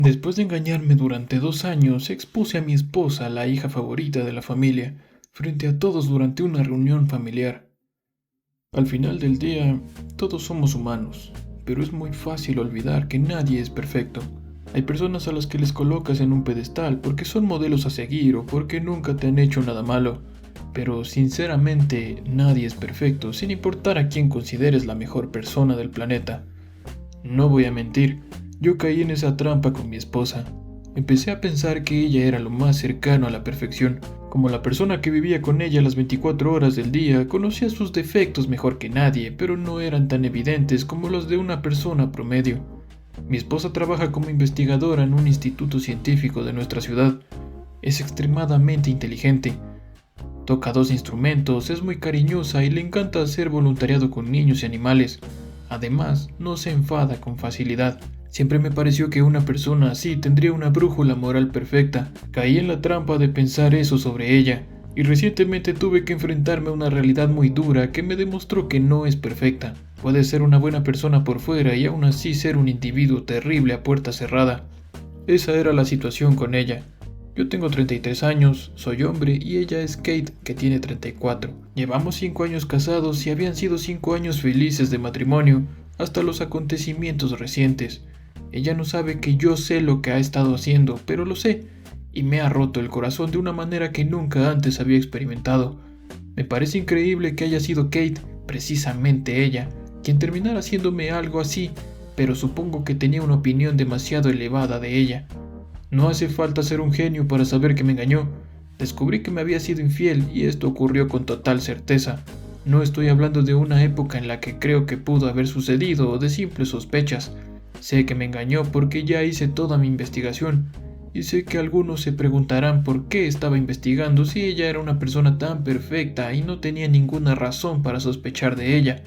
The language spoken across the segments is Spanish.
Después de engañarme durante 2 años, expuse a mi esposa, la hija favorita de la familia, frente a todos durante una reunión familiar. Al final del día, todos somos humanos, pero es muy fácil olvidar que nadie es perfecto. Hay personas a las que les colocas en un pedestal porque son modelos a seguir o porque nunca te han hecho nada malo, pero sinceramente nadie es perfecto, sin importar a quién consideres la mejor persona del planeta. No voy a mentir, yo caí en esa trampa con mi esposa. Empecé a pensar que ella era lo más cercano a la perfección. Como la persona que vivía con ella las 24 horas del día, conocía sus defectos mejor que nadie, pero no eran tan evidentes como los de una persona promedio. Mi esposa trabaja como investigadora en un instituto científico de nuestra ciudad. Es extremadamente inteligente. Toca 2 instrumentos, es muy cariñosa y le encanta hacer voluntariado con niños y animales. Además, no se enfada con facilidad. Siempre me pareció que una persona así tendría una brújula moral perfecta. Caí en la trampa de pensar eso sobre ella, y recientemente tuve que enfrentarme a una realidad muy dura que me demostró que no es perfecta. Puede ser una buena persona por fuera y aún así ser un individuo terrible a puerta cerrada. Esa era la situación con ella. Yo tengo 33 años, soy hombre y ella es Kate, que tiene 34. Llevamos 5 años casados y habían sido 5 años felices de matrimonio, hasta los acontecimientos recientes. Ella no sabe que yo sé lo que ha estado haciendo, pero lo sé, y me ha roto el corazón de una manera que nunca antes había experimentado. Me parece increíble que haya sido Kate, precisamente ella, quien terminara haciéndome algo así, pero supongo que tenía una opinión demasiado elevada de ella. No hace falta ser un genio para saber que me engañó. Descubrí que me había sido infiel y esto ocurrió con total certeza. No estoy hablando de una época en la que creo que pudo haber sucedido o de simples sospechas. Sé que me engañó porque ya hice toda mi investigación. Y sé que algunos se preguntarán por qué estaba investigando si ella era una persona tan perfecta y no tenía ninguna razón para sospechar de ella.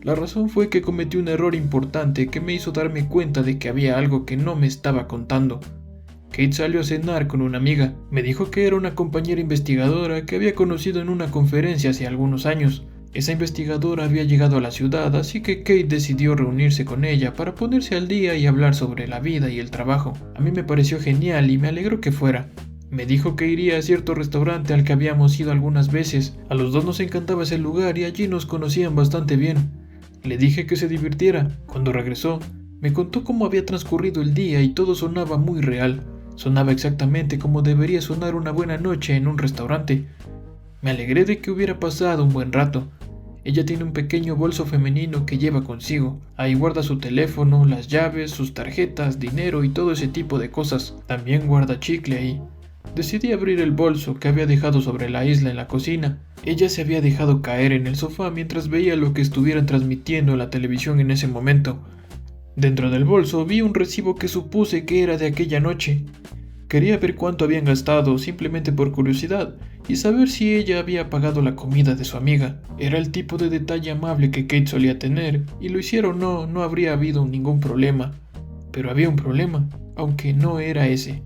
La razón fue que cometí un error importante que me hizo darme cuenta de que había algo que no me estaba contando. Kate salió a cenar con una amiga. Me dijo que era una compañera investigadora que había conocido en una conferencia hace algunos años. Esa investigadora había llegado a la ciudad, así que Kate decidió reunirse con ella para ponerse al día y hablar sobre la vida y el trabajo. A mí me pareció genial y me alegró que fuera. Me dijo que iría a cierto restaurante al que habíamos ido algunas veces. A los dos nos encantaba ese lugar y allí nos conocían bastante bien. Le dije que se divirtiera. Cuando regresó, me contó cómo había transcurrido el día y todo sonaba muy real. Sonaba exactamente como debería sonar una buena noche en un restaurante. Me alegré de que hubiera pasado un buen rato. Ella tiene un pequeño bolso femenino que lleva consigo. Ahí guarda su teléfono, las llaves, sus tarjetas, dinero y todo ese tipo de cosas. También guarda chicle ahí. Decidí abrir el bolso que había dejado sobre la isla en la cocina. Ella se había dejado caer en el sofá mientras veía lo que estuvieran transmitiendo en la televisión en ese momento. Dentro del bolso vi un recibo que supuse que era de aquella noche. Quería ver cuánto habían gastado simplemente por curiosidad y saber si ella había pagado la comida de su amiga. Era el tipo de detalle amable que Kate solía tener, y lo hiciera o no, no habría habido ningún problema. Pero había un problema, aunque no era ese.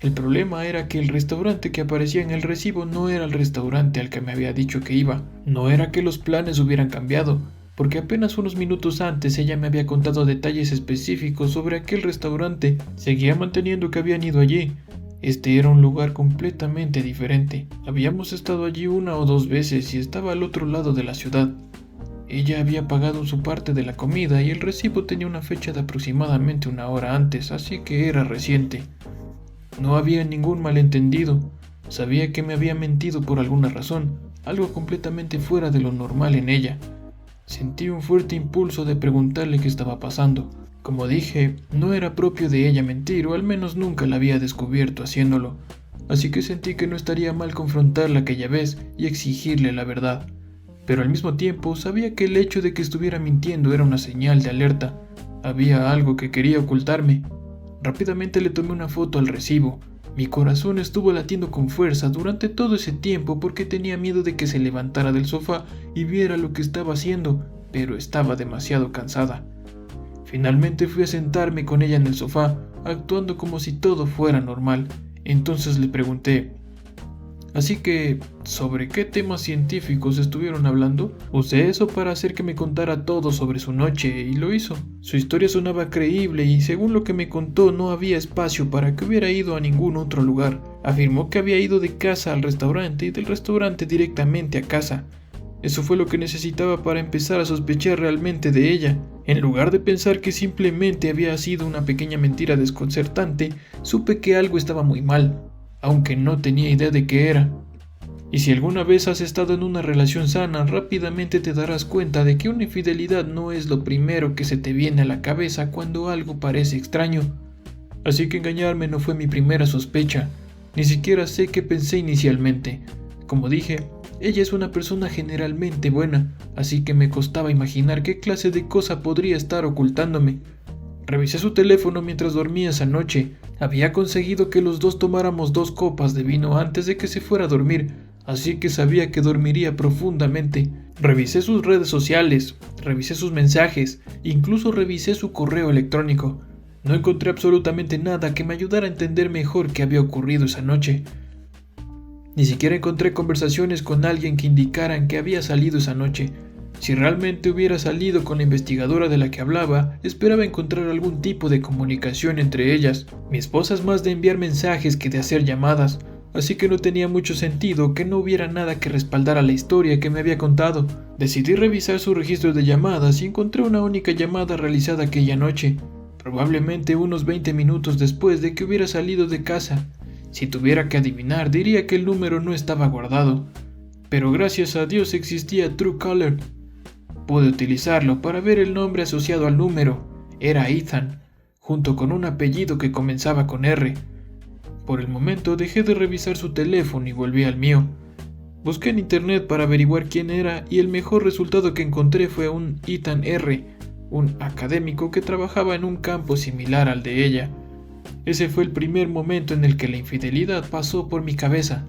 El problema era que el restaurante que aparecía en el recibo no era el restaurante al que me había dicho que iba. No era que los planes hubieran cambiado, porque apenas unos minutos antes ella me había contado detalles específicos sobre aquel restaurante. Seguía manteniendo que habían ido allí. Este era un lugar completamente diferente. Habíamos estado allí 1 o 2 veces y estaba al otro lado de la ciudad. Ella había pagado su parte de la comida y el recibo tenía una fecha de aproximadamente 1 hora antes, así que era reciente. No había ningún malentendido. Sabía que me había mentido por alguna razón, algo completamente fuera de lo normal en ella. Sentí un fuerte impulso de preguntarle qué estaba pasando. Como dije, no era propio de ella mentir, o al menos nunca la había descubierto haciéndolo. Así que sentí que no estaría mal confrontarla aquella vez y exigirle la verdad. Pero al mismo tiempo sabía que el hecho de que estuviera mintiendo era una señal de alerta. Había algo que quería ocultarme. Rápidamente le tomé una foto al recibo. Mi corazón estuvo latiendo con fuerza durante todo ese tiempo porque tenía miedo de que se levantara del sofá y viera lo que estaba haciendo, pero estaba demasiado cansada. Finalmente fui a sentarme con ella en el sofá, actuando como si todo fuera normal. Entonces le pregunté: Así que, ¿sobre qué temas científicos estuvieron hablando? Usé eso para hacer que me contara todo sobre su noche, y lo hizo. Su historia sonaba creíble y según lo que me contó no había espacio para que hubiera ido a ningún otro lugar. Afirmó que había ido de casa al restaurante y del restaurante directamente a casa. Eso fue lo que necesitaba para empezar a sospechar realmente de ella. En lugar de pensar que simplemente había sido una pequeña mentira desconcertante, supe que algo estaba muy mal, aunque no tenía idea de qué era. Y si alguna vez has estado en una relación sana, rápidamente te darás cuenta de que una infidelidad no es lo primero que se te viene a la cabeza cuando algo parece extraño. Así que engañarme no fue mi primera sospecha, ni siquiera sé qué pensé inicialmente. Como dije, ella es una persona generalmente buena, así que me costaba imaginar qué clase de cosa podría estar ocultándome. Revisé su teléfono mientras dormía esa noche. Había conseguido que los dos tomáramos 2 copas de vino antes de que se fuera a dormir, así que sabía que dormiría profundamente. Revisé sus redes sociales, revisé sus mensajes, incluso revisé su correo electrónico. No encontré absolutamente nada que me ayudara a entender mejor qué había ocurrido esa noche. Ni siquiera encontré conversaciones con alguien que indicaran que había salido esa noche. Si realmente hubiera salido con la investigadora de la que hablaba, esperaba encontrar algún tipo de comunicación entre ellas. Mi esposa es más de enviar mensajes que de hacer llamadas, así que no tenía mucho sentido que no hubiera nada que respaldara la historia que me había contado. Decidí revisar su registro de llamadas y encontré una única llamada realizada aquella noche, probablemente unos 20 minutos después de que hubiera salido de casa. Si tuviera que adivinar, diría que el número no estaba guardado, pero gracias a Dios existía Truecaller. Pude utilizarlo para ver el nombre asociado al número. Era Ethan, junto con un apellido que comenzaba con R. Por el momento dejé de revisar su teléfono y volví al mío. Busqué en internet para averiguar quién era y el mejor resultado que encontré fue un Ethan R., un académico que trabajaba en un campo similar al de ella. Ese fue el primer momento en el que la infidelidad pasó por mi cabeza.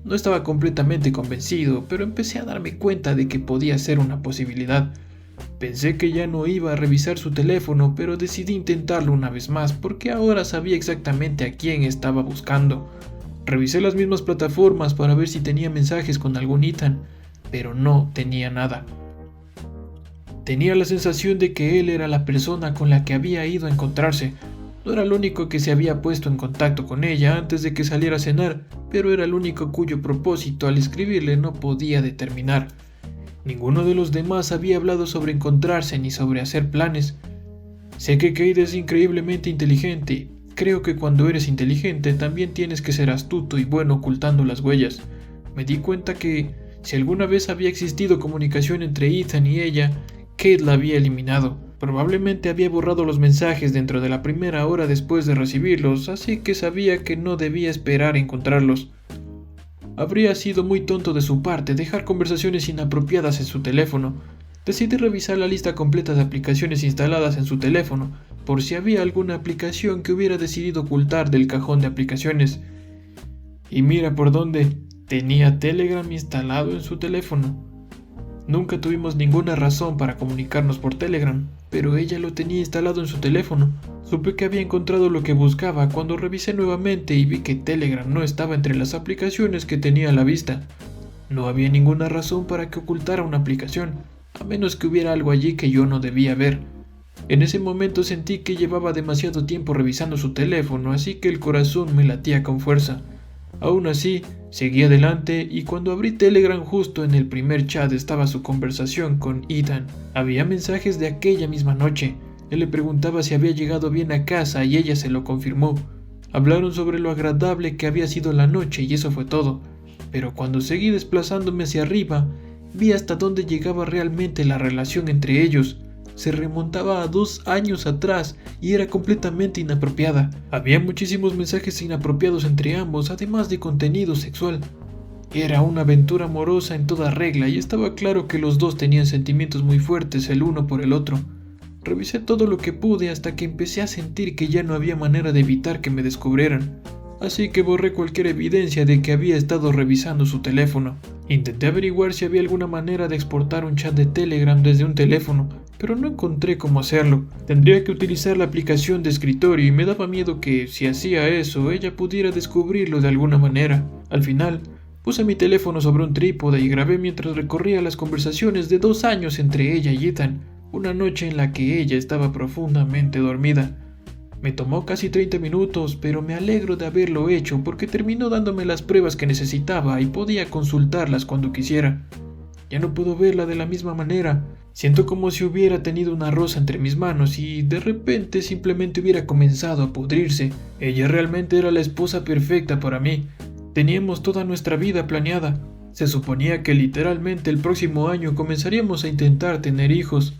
No estaba completamente convencido, pero empecé a darme cuenta de que podía ser una posibilidad. Pensé que ya no iba a revisar su teléfono, pero decidí intentarlo una vez más porque ahora sabía exactamente a quién estaba buscando. Revisé las mismas plataformas para ver si tenía mensajes con algún Ethan, pero no tenía nada. Tenía la sensación de que él era la persona con la que había ido a encontrarse. No era el único que se había puesto en contacto con ella antes de que saliera a cenar, pero era el único cuyo propósito al escribirle no podía determinar. Ninguno de los demás había hablado sobre encontrarse ni sobre hacer planes. Sé que Kate es increíblemente inteligente. Creo que cuando eres inteligente también tienes que ser astuto y bueno ocultando las huellas. Me di cuenta que, si alguna vez había existido comunicación entre Ethan y ella, Kate la había eliminado. Probablemente había borrado los mensajes dentro de la primera hora después de recibirlos, así que sabía que no debía esperar a encontrarlos. Habría sido muy tonto de su parte dejar conversaciones inapropiadas en su teléfono. Decidí revisar la lista completa de aplicaciones instaladas en su teléfono, por si había alguna aplicación que hubiera decidido ocultar del cajón de aplicaciones. Y mira por dónde, tenía Telegram instalado en su teléfono. Nunca tuvimos ninguna razón para comunicarnos por Telegram, pero ella lo tenía instalado en su teléfono. Supe que había encontrado lo que buscaba cuando revisé nuevamente y vi que Telegram no estaba entre las aplicaciones que tenía a la vista. No había ninguna razón para que ocultara una aplicación, a menos que hubiera algo allí que yo no debía ver. En ese momento sentí que llevaba demasiado tiempo revisando su teléfono, así que el corazón me latía con fuerza. Aún así, seguí adelante y cuando abrí Telegram justo en el primer chat estaba su conversación con Ethan. Había mensajes de aquella misma noche. Él le preguntaba si había llegado bien a casa y ella se lo confirmó. Hablaron sobre lo agradable que había sido la noche y eso fue todo. Pero cuando seguí desplazándome hacia arriba, vi hasta dónde llegaba realmente la relación entre ellos. Se remontaba a 2 años atrás y era completamente inapropiada. Había muchísimos mensajes inapropiados entre ambos, además de contenido sexual. Era una aventura amorosa en toda regla y estaba claro que los dos tenían sentimientos muy fuertes el uno por el otro. Revisé todo lo que pude hasta que empecé a sentir que ya no había manera de evitar que me descubrieran. Así que borré cualquier evidencia de que había estado revisando su teléfono. Intenté averiguar si había alguna manera de exportar un chat de Telegram desde un teléfono, pero no encontré cómo hacerlo. Tendría que utilizar la aplicación de escritorio y me daba miedo que, si hacía eso, ella pudiera descubrirlo de alguna manera. Al final, Puse mi teléfono sobre un trípode y grabé mientras recorría las conversaciones de 2 años entre ella y Ethan, una noche en la que ella estaba profundamente dormida. Me tomó casi 30 minutos, pero me alegro de haberlo hecho porque terminó dándome las pruebas que necesitaba y podía consultarlas cuando quisiera. Ya no puedo verla de la misma manera. Siento como si hubiera tenido una rosa entre mis manos y de repente simplemente hubiera comenzado a pudrirse. Ella realmente era la esposa perfecta para mí. Teníamos toda nuestra vida planeada. Se suponía que literalmente el próximo año comenzaríamos a intentar tener hijos.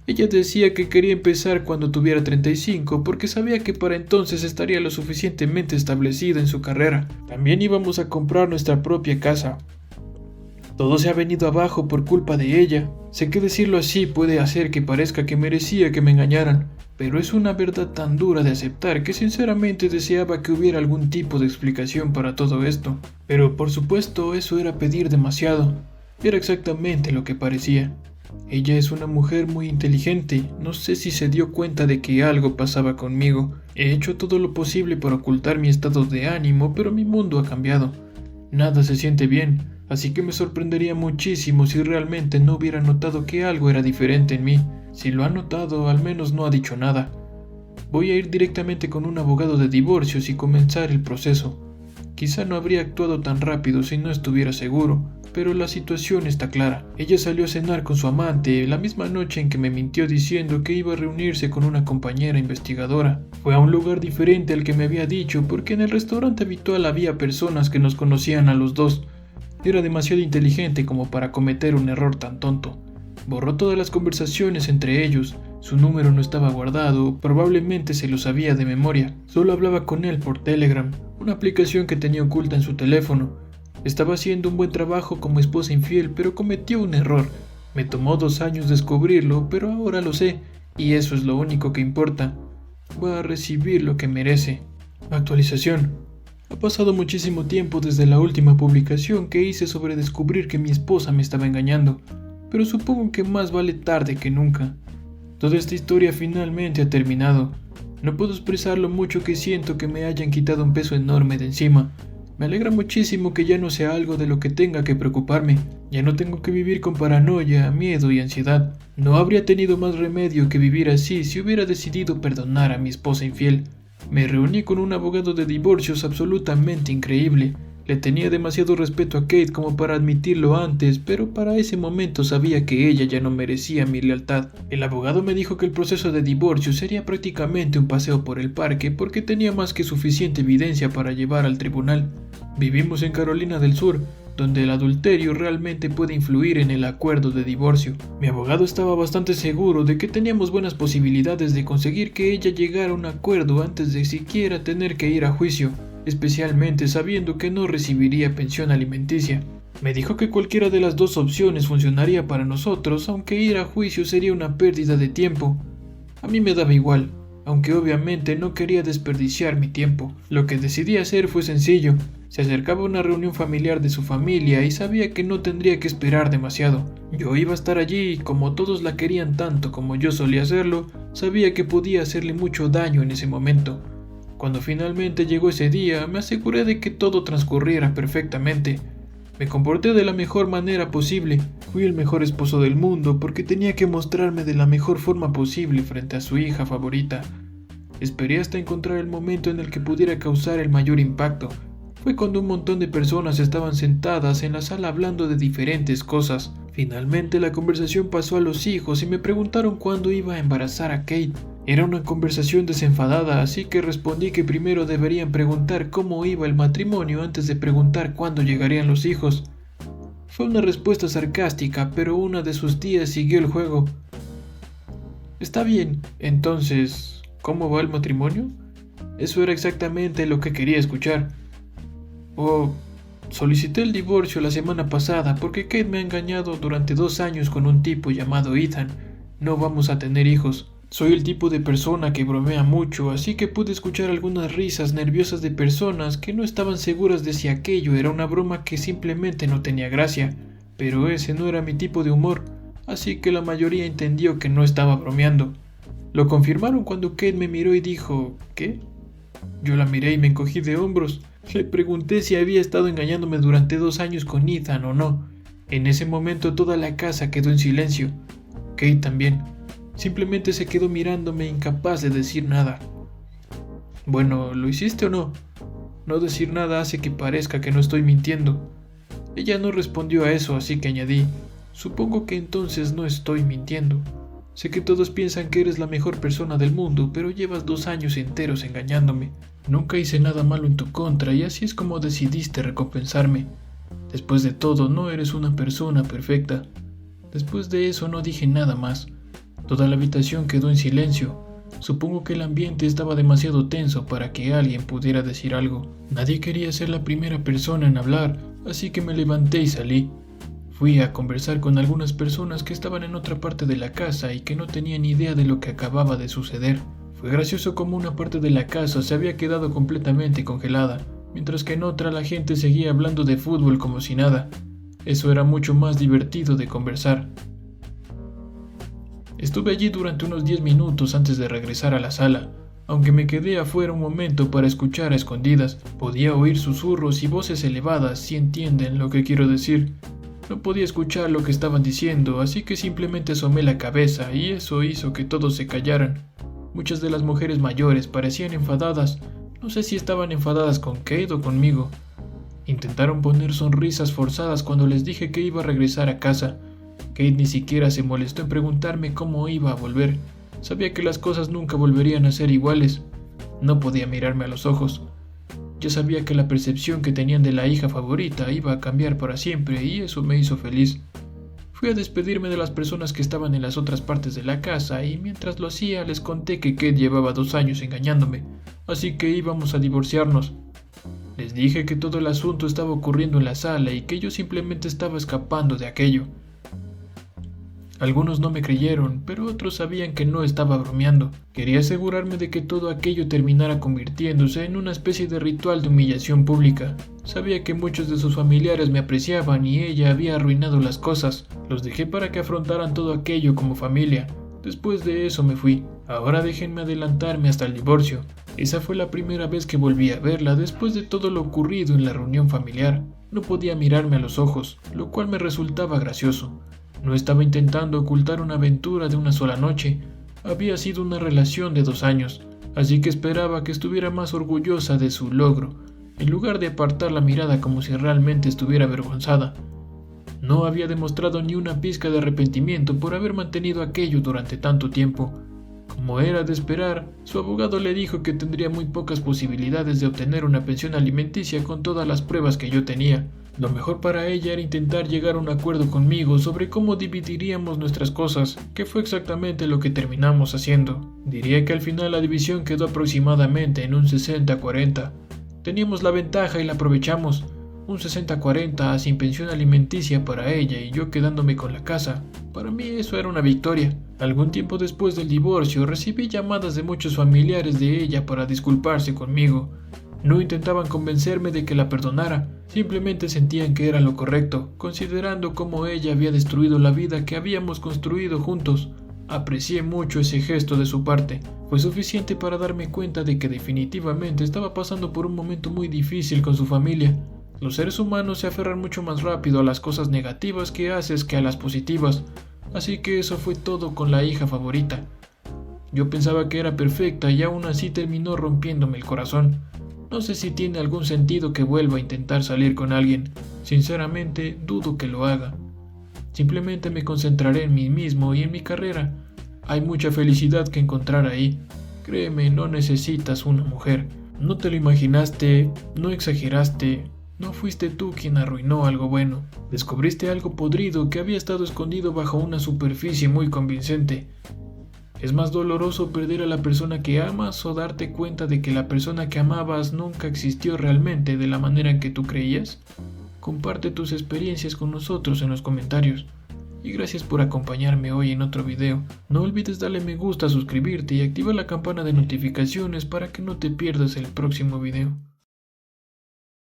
Ella decía que quería empezar cuando tuviera 35 porque sabía que para entonces estaría lo suficientemente establecida en su carrera. También íbamos a comprar nuestra propia casa. Todo se ha venido abajo por culpa de ella. Sé que decirlo así puede hacer que parezca que merecía que me engañaran, pero es una verdad tan dura de aceptar que sinceramente deseaba que hubiera algún tipo de explicación para todo esto. Pero por supuesto eso era pedir demasiado. Era exactamente lo que parecía. Ella es una mujer muy inteligente. No sé si se dio cuenta de que algo pasaba conmigo. He hecho todo lo posible para ocultar mi estado de ánimo, pero mi mundo ha cambiado. Nada se siente bien, así que me sorprendería muchísimo si realmente no hubiera notado que algo era diferente en mí. Si lo ha notado, al menos no ha dicho nada. Voy a ir directamente con un abogado de divorcios y comenzar el proceso. Quizá no habría actuado tan rápido si no estuviera seguro, pero la situación está clara. Ella salió a cenar con su amante la misma noche en que me mintió diciendo que iba a reunirse con una compañera investigadora. Fue a un lugar diferente al que me había dicho porque en el restaurante habitual había personas que nos conocían a los dos. Era demasiado inteligente como para cometer un error tan tonto. Borró todas las conversaciones entre ellos. Su número no estaba guardado, probablemente se lo sabía de memoria. Solo hablaba con él por Telegram, una aplicación que tenía oculta en su teléfono. Estaba haciendo un buen trabajo como esposa infiel, pero cometió un error. Me tomó 2 años descubrirlo, pero ahora lo sé, y eso es lo único que importa. Va a recibir lo que merece. Actualización. Ha pasado muchísimo tiempo desde la última publicación que hice sobre descubrir que mi esposa me estaba engañando, pero supongo que más vale tarde que nunca. Toda esta historia finalmente ha terminado. No puedo expresar lo mucho que siento que me hayan quitado un peso enorme de encima. Me alegra muchísimo que ya no sea algo de lo que tenga que preocuparme. Ya no tengo que vivir con paranoia, miedo y ansiedad. No habría tenido más remedio que vivir así si hubiera decidido perdonar a mi esposa infiel. Me reuní con un abogado de divorcios absolutamente increíble. Le tenía demasiado respeto a Kate como para admitirlo antes, pero para ese momento sabía que ella ya no merecía mi lealtad. El abogado me dijo que el proceso de divorcio sería prácticamente un paseo por el parque porque tenía más que suficiente evidencia para llevar al tribunal. Vivimos en Carolina del Sur, donde el adulterio realmente puede influir en el acuerdo de divorcio. Mi abogado estaba bastante seguro de que teníamos buenas posibilidades de conseguir que ella llegara a un acuerdo antes de siquiera tener que ir a juicio, especialmente sabiendo que no recibiría pensión alimenticia. Me dijo que cualquiera de las dos opciones funcionaría para nosotros, aunque ir a juicio sería una pérdida de tiempo. A mí me daba igual, aunque obviamente no quería desperdiciar mi tiempo. Lo que decidí hacer fue sencillo. Se acercaba una reunión familiar de su familia y sabía que no tendría que esperar demasiado. Yo iba a estar allí y como todos la querían tanto como yo solía hacerlo, sabía que podía hacerle mucho daño en ese momento. Cuando finalmente llegó ese día, me aseguré de que todo transcurriera perfectamente. Me comporté de la mejor manera posible. Fui el mejor esposo del mundo porque tenía que mostrarme de la mejor forma posible frente a su hija favorita. Esperé hasta encontrar el momento en el que pudiera causar el mayor impacto. Fue cuando un montón de personas estaban sentadas en la sala hablando de diferentes cosas. Finalmente la conversación pasó a los hijos y me preguntaron cuándo iba a embarazar a Kate. Era una conversación desenfadada, así que respondí que primero deberían preguntar cómo iba el matrimonio antes de preguntar cuándo llegarían los hijos. Fue una respuesta sarcástica, pero una de sus tías siguió el juego. Está bien, entonces, ¿cómo va el matrimonio? Eso era exactamente lo que quería escuchar. Solicité el divorcio la semana pasada porque Kate me ha engañado durante 2 años con un tipo llamado Ethan. No vamos a tener hijos. Soy el tipo de persona que bromea mucho, así que pude escuchar algunas risas nerviosas de personas que no estaban seguras de si aquello era una broma que simplemente no tenía gracia. Pero ese no era mi tipo de humor, así que la mayoría entendió que no estaba bromeando. Lo confirmaron cuando Kate me miró y dijo, ¿qué? Yo la miré y me encogí de hombros. Le pregunté si había estado engañándome durante 2 años con Ethan o no. En ese momento toda la casa quedó en silencio. Kate también. Simplemente se quedó mirándome, incapaz de decir nada. Bueno, ¿lo hiciste o no? No decir nada hace que parezca que no estoy mintiendo. Ella no respondió a eso, así que añadí, supongo que entonces no estoy mintiendo. Sé que todos piensan que eres la mejor persona del mundo, pero llevas 2 años enteros engañándome. Nunca hice nada malo en tu contra y así es como decidiste recompensarme. Después de todo, no eres una persona perfecta. Después de eso no dije nada más. Toda la habitación quedó en silencio. Supongo que el ambiente estaba demasiado tenso para que alguien pudiera decir algo. Nadie quería ser la primera persona en hablar, así que me levanté y salí. Fui a conversar con algunas personas que estaban en otra parte de la casa y que no tenían idea de lo que acababa de suceder. Fue gracioso como una parte de la casa se había quedado completamente congelada, mientras que en otra la gente seguía hablando de fútbol como si nada. Eso era mucho más divertido de conversar. Estuve allí durante unos 10 minutos antes de regresar a la sala. Aunque me quedé afuera un momento para escuchar a escondidas, podía oír susurros y voces elevadas, si entienden lo que quiero decir. No podía escuchar lo que estaban diciendo, así que simplemente asomé la cabeza y eso hizo que todos se callaran. Muchas de las mujeres mayores parecían enfadadas. No sé si estaban enfadadas con Kate o conmigo. Intentaron poner sonrisas forzadas cuando les dije que iba a regresar a casa. Kate ni siquiera se molestó en preguntarme cómo iba a volver. Sabía que las cosas nunca volverían a ser iguales. No podía mirarme a los ojos. Yo sabía que la percepción que tenían de la hija favorita iba a cambiar para siempre y eso me hizo feliz. Fui a despedirme de las personas que estaban en las otras partes de la casa y mientras lo hacía les conté que Kate llevaba 2 años engañándome, así que íbamos a divorciarnos. Les dije que todo el asunto estaba ocurriendo en la sala y que yo simplemente estaba escapando de aquello. Algunos no me creyeron, pero otros sabían que no estaba bromeando. Quería asegurarme de que todo aquello terminara convirtiéndose en una especie de ritual de humillación pública. Sabía que muchos de sus familiares me apreciaban y ella había arruinado las cosas. Los dejé para que afrontaran todo aquello como familia. Después de eso me fui. Ahora déjenme adelantarme hasta el divorcio. Esa fue la primera vez que volví a verla después de todo lo ocurrido en la reunión familiar. No podía mirarme a los ojos, lo cual me resultaba gracioso. No estaba intentando ocultar una aventura de una sola noche. Había sido una relación de 2 años, así que esperaba que estuviera más orgullosa de su logro, en lugar de apartar la mirada como si realmente estuviera avergonzada. No había demostrado ni una pizca de arrepentimiento por haber mantenido aquello durante tanto tiempo. Como era de esperar, su abogado le dijo que tendría muy pocas posibilidades de obtener una pensión alimenticia con todas las pruebas que yo tenía. Lo mejor para ella era intentar llegar a un acuerdo conmigo sobre cómo dividiríamos nuestras cosas, que fue exactamente lo que terminamos haciendo. Diría que al final la división quedó aproximadamente en un 60-40. Teníamos la ventaja y la aprovechamos. Un 60-40 sin pensión alimenticia para ella y yo quedándome con la casa. Para mí eso era una victoria. Algún tiempo después del divorcio recibí llamadas de muchos familiares de ella para disculparse conmigo. No intentaban convencerme de que la perdonara, simplemente sentían que era lo correcto, considerando cómo ella había destruido la vida que habíamos construido juntos. Aprecié mucho ese gesto de su parte. Fue suficiente para darme cuenta de que definitivamente estaba pasando por un momento muy difícil con su familia. Los seres humanos se aferran mucho más rápido a las cosas negativas que haces que a las positivas, así que eso fue todo con la hija favorita. Yo pensaba que era perfecta y aún así terminó rompiéndome el corazón. No sé si tiene algún sentido que vuelva a intentar salir con alguien. Sinceramente, dudo que lo haga. Simplemente me concentraré en mí mismo y en mi carrera. Hay mucha felicidad que encontrar ahí. Créeme, no necesitas una mujer. No te lo imaginaste, no exageraste, no fuiste tú quien arruinó algo bueno. Descubriste algo podrido que había estado escondido bajo una superficie muy convincente. ¿Es más doloroso perder a la persona que amas o darte cuenta de que la persona que amabas nunca existió realmente de la manera en que tú creías? Comparte tus experiencias con nosotros en los comentarios. Y gracias por acompañarme hoy en otro video. No olvides darle me gusta, suscribirte y activar la campana de notificaciones para que no te pierdas el próximo video.